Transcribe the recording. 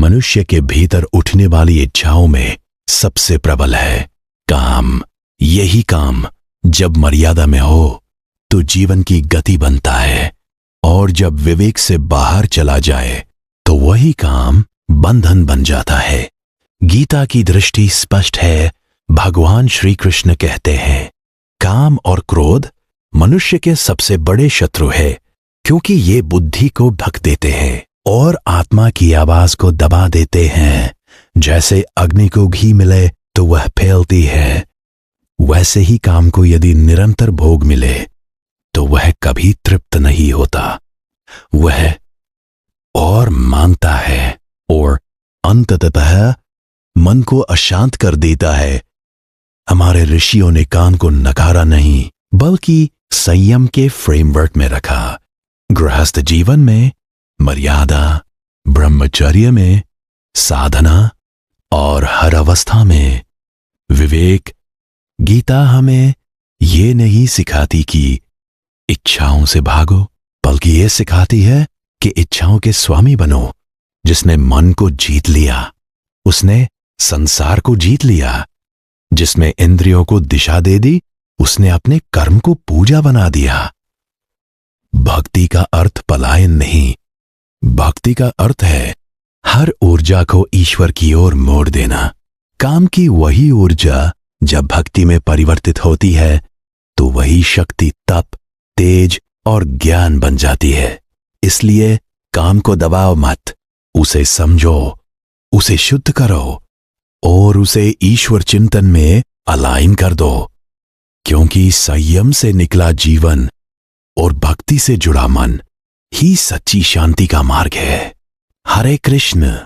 मनुष्य के भीतर उठने वाली इच्छाओं में सबसे प्रबल है काम। यही काम जब मर्यादा में हो तो जीवन की गति बनता है, और जब विवेक से बाहर चला जाए तो वही काम बंधन बन जाता है। गीता की दृष्टि स्पष्ट है। भगवान श्री कृष्ण कहते हैं, काम और क्रोध मनुष्य के सबसे बड़े शत्रु है, क्योंकि ये बुद्धि को ढक देते हैं और आत्मा की आवाज को दबा देते हैं। जैसे अग्नि को घी मिले तो वह फैलती है, वैसे ही काम को यदि निरंतर भोग मिले तो वह कभी तृप्त नहीं होता। वह और मांगता है और अंततः मन को अशांत कर देता है। हमारे ऋषियों ने काम को नकारा नहीं, बल्कि संयम के फ्रेमवर्क में रखा। गृहस्थ जीवन में मर्यादा, ब्रह्मचर्य में साधना और हर अवस्था में विवेक। गीता हमें ये नहीं सिखाती कि इच्छाओं से भागो, बल्कि ये सिखाती है कि इच्छाओं के स्वामी बनो। जिसने मन को जीत लिया उसने संसार को जीत लिया। जिसने इंद्रियों को दिशा दे दी उसने अपने कर्म को पूजा बना दिया। भक्ति का अर्थ पलायन नहीं, भक्ति का अर्थ है हर ऊर्जा को ईश्वर की ओर मोड़ देना। काम की वही ऊर्जा जब भक्ति में परिवर्तित होती है तो वही शक्ति तप, तेज और ज्ञान बन जाती है। इसलिए काम को दबाओ मत, उसे समझो, उसे शुद्ध करो और उसे ईश्वर चिंतन में अलाइन कर दो, क्योंकि संयम से निकला जीवन और भक्ति से जुड़ा मन ही सच्ची शांति का मार्ग है। हरे कृष्ण।